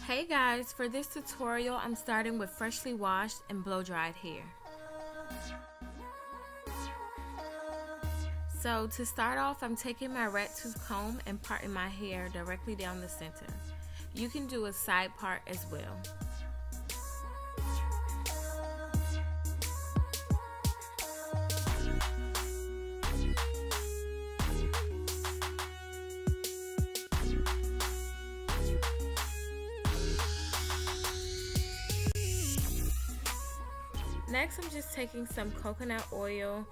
Hey guys, for this tutorial I'm starting with freshly washed and blow dried hair. So to start off, I'm taking my rat tooth comb and parting my hair directly down the center. You can do a side part as well. Next, I'm just taking some coconut oil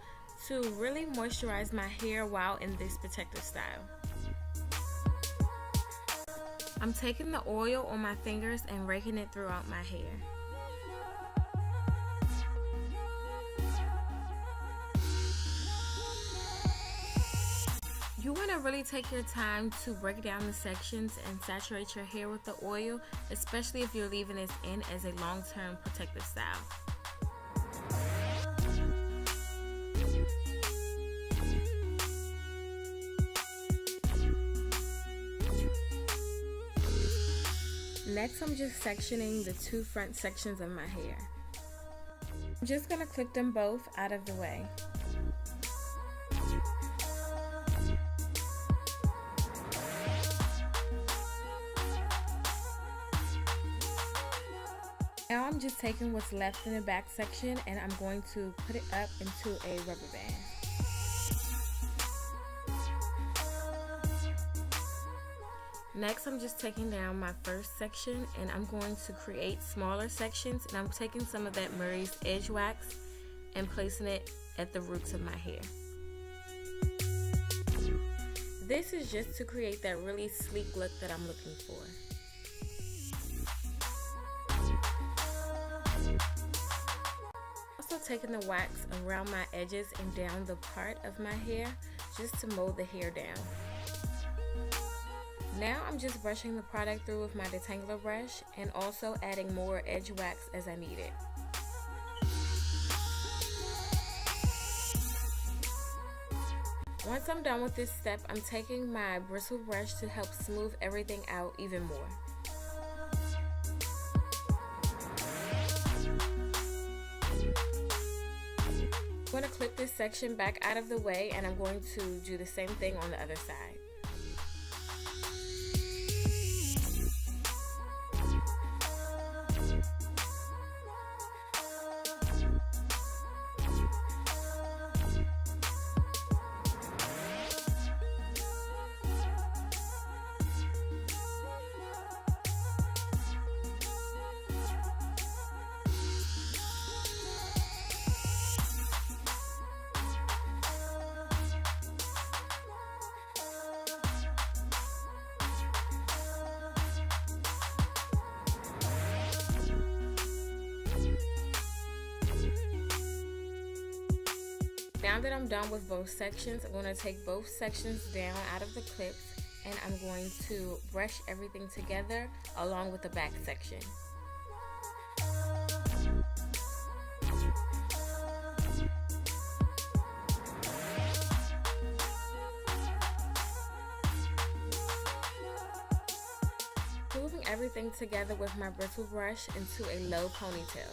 to really moisturize my hair while in this protective style. I'm taking the oil on my fingers and raking it throughout my hair. You want to really take your time to break down the sections and saturate your hair with the oil, especially if you're leaving this in as a long-term protective style. Next, I'm just sectioning the two front sections of my hair. I'm just going to clip them both out of the way. Now I'm just taking what's left in the back section and I'm going to put it up into a rubber band. Next, I'm just taking down my first section and I'm going to create smaller sections, and I'm taking some of that Murray's Edge wax and placing it at the roots of my hair. This is just to create that really sleek look that I'm looking for. Also taking the wax around my edges and down the part of my hair just to mold the hair down. Now I'm just brushing the product through with my detangler brush and also adding more edge wax as I need it. Once I'm done with this step, I'm taking my bristle brush to help smooth everything out even more. I'm going to clip this section back out of the way and I'm going to do the same thing on the other side. Now that I'm done with both sections, I'm going to take both sections down out of the clips and I'm going to brush everything together along with the back section. Moving everything together with my bristle brush into a low ponytail.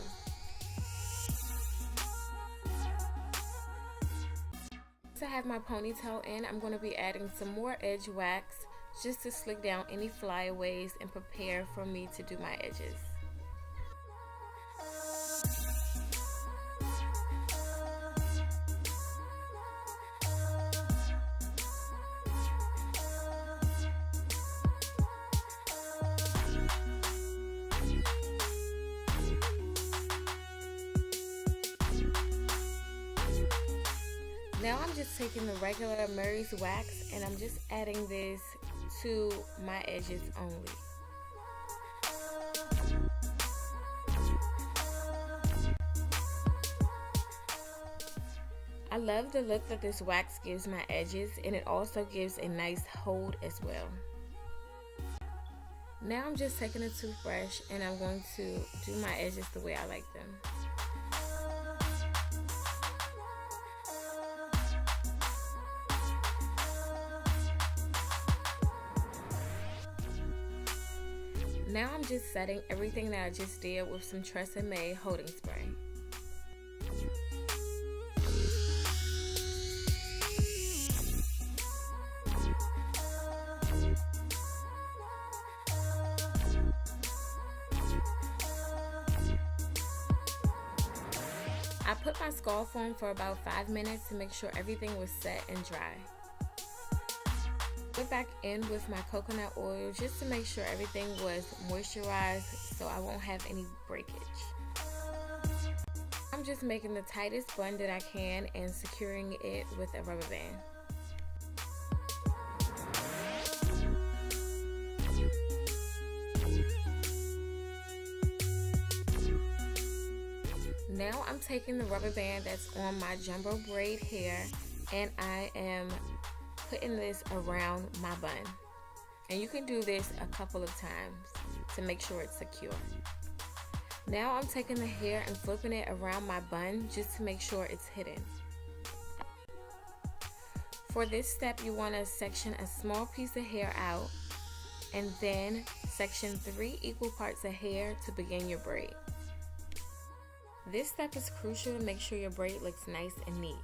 To have my ponytail in, I'm going to be adding some more edge wax just to slick down any flyaways and prepare for me to do my edges. Now I'm just taking the regular Murray's wax and I'm just adding this to my edges only. I love the look that this wax gives my edges, and it also gives a nice hold as well. Now I'm just taking a toothbrush and I'm going to do my edges the way I like them. Now I'm just setting everything that I just did with some Tresemme holding spray. I put my scarf on for about 5 minutes to make sure everything was set and dry. Put back in with my coconut oil just to make sure everything was moisturized so I won't have any breakage. I'm just making the tightest bun that I can and securing it with a rubber band. Now I'm taking the rubber band that's on my Jumbo Braid hair and I am putting this around my bun. And you can do this a couple of times to make sure it's secure. Now I'm taking the hair and flipping it around my bun just to make sure it's hidden. For this step, you want to section a small piece of hair out and then section 3 equal parts of hair to begin your braid. This step is crucial to make sure your braid looks nice and neat.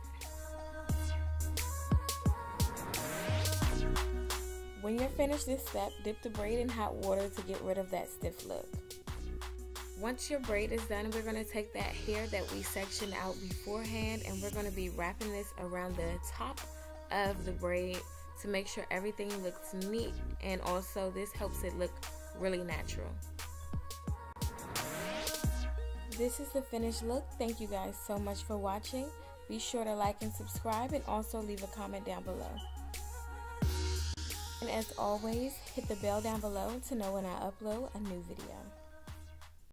When you're finished this step, dip the braid in hot water to get rid of that stiff look. Once your braid is done, we're going to take that hair that we sectioned out beforehand and we're going to be wrapping this around the top of the braid to make sure everything looks neat, and also this helps it look really natural. This is the finished look. Thank you guys so much for watching. Be sure to like and subscribe and also leave a comment down below. And as always, hit the bell down below to know when I upload a new video.